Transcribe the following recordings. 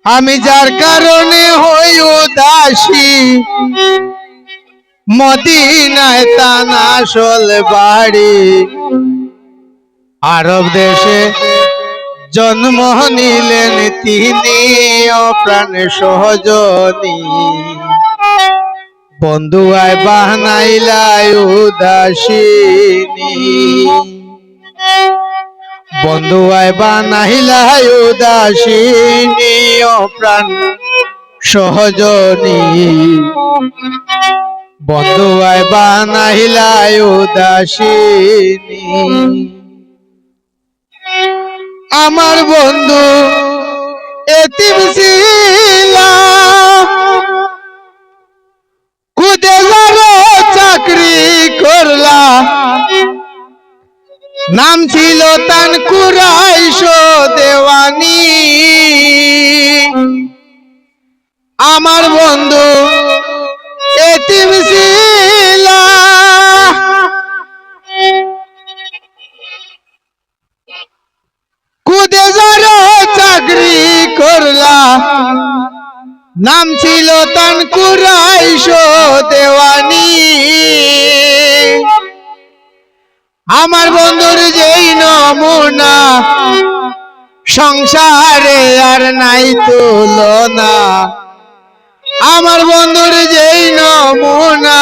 আমি যার কারণে হই উদাসী মদিনায় তার আসল বাড়ি আরব দেশে জন্ম নিলেন তিনি অপ্রাণ সহজনী বন্ধু আয় বানাইলাই উদাসিনী বন্ধু আয় বানাইলাই উদাসিনী অপ্রাণ সহজনী বন্ধু আয় বানাইলাই উদাসিনী আমার বন্ধু এতিম ছিল খুদে চাকরি করলা নাম ছিল তান কুরাইশ দেওয়ানি আমার বন্ধু এতিম ছিল খুদে চাকরি করলা নাম ছিল তান কুরাইশ দেওয়ানি আমার বন্ধুর যেই নমুনা সংসারে আর নাই তুলনা আমার বন্ধুর যেই নমুনা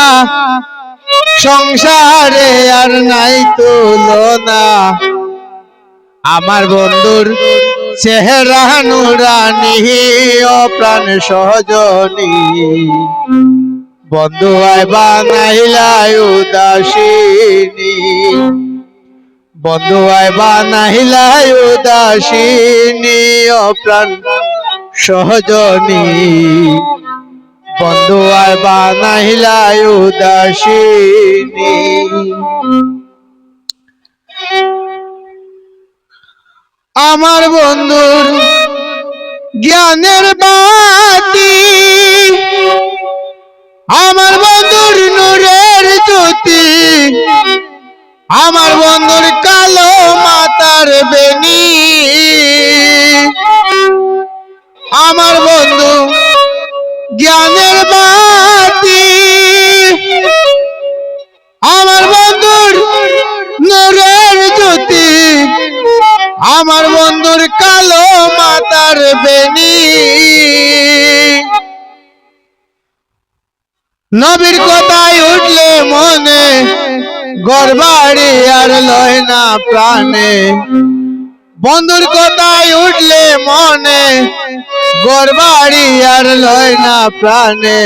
সংসারে আর নাই তুলনা আমার বন্ধুর চেহারা নুরানি অপ্রাণ সহজনী বন্ধু আয় বানাইলাই উদাসিনী বন্ধু আয় বানাইলাই উদাসিনী অপ্রাণ সহজনী বন্ধু আয় বানাইলাই উদাসিনী আমার বন্ধুর জ্ঞানের বাতি আমার বন্ধুর নূরের জ্যোতি আমার বন্ধুর কালো মাতার বেনি আমার বন্ধু জ্ঞানের বাতি আমার বন্ধুর নূরের জ্যোতি আমার বন্ধুর কালো মাতার বেনি নবীর কথায় উঠলে মনে গড়বাড়ি আর লয় না প্রাণে বন্ধুর কথায় উঠলে মনে গড়বাড়ি আর লয় না প্রাণে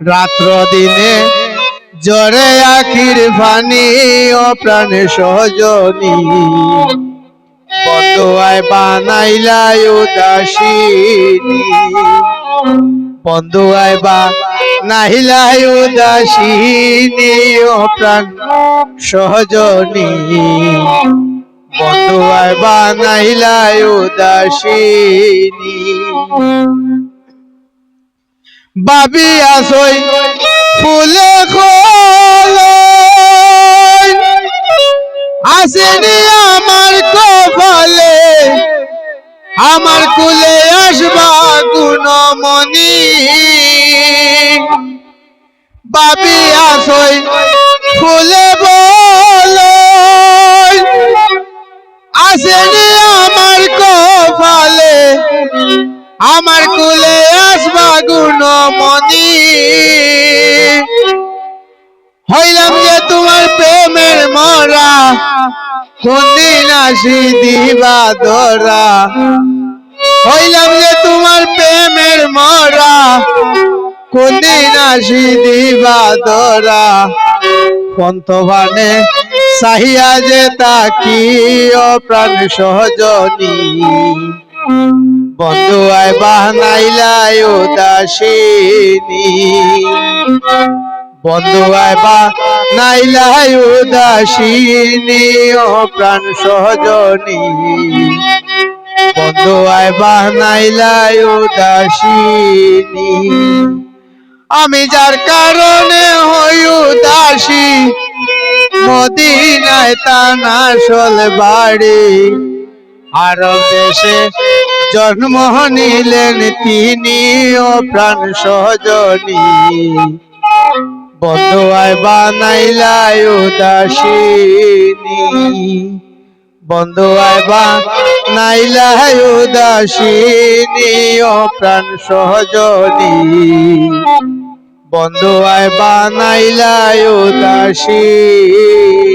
রাত্র দিনে জরে আখির ফানি ও প্রাণে সহজনী বন্ধু আয় বানাইলাই উদাসিনী বন্ধু আয় বানাইলাই উদাসিনী ও প্রাণ সহজনী বন্ধু আয় বানাইলাই উদাসিনী বাবি আসই ফুলে আসেনি আমার কপালে আমার কুলে আসবা গুণমণি বাবি আসই ফুলে বলে আসেনি আমার কপালে আমার কুলে আসবা গুণমণি হইলাম যে তোমার প্রেমের মরা কোনদিন আসি দিবা ধরা হইলাম যে তোমার প্রেমের মরা কোনদিন আসি দিবা ধরা পন্থবানে সাহিয়া যে তাকি অপ্রাণ সহজনী বন্ধু আয় বানাইলাই উদাসিনী বন্ধু আয় বানাইলাই উদাসিনী অপ্রাণ সহজনী বন্ধু আয় বানাইলাই উদাসিনী আমি যার কারণে হই উদাসী মদিনায় তার আসল বাড়ি আরব দেশে জন্ম নিলেন তিনি ও প্রাণ সজনী বন্ধু আয় বানাইলাই উদাসিনী বন্ধু আয় বানাইলাই উদাসিনী ও প্রাণ সজনী বন্ধু আয় বানাইলাই উদাসিনী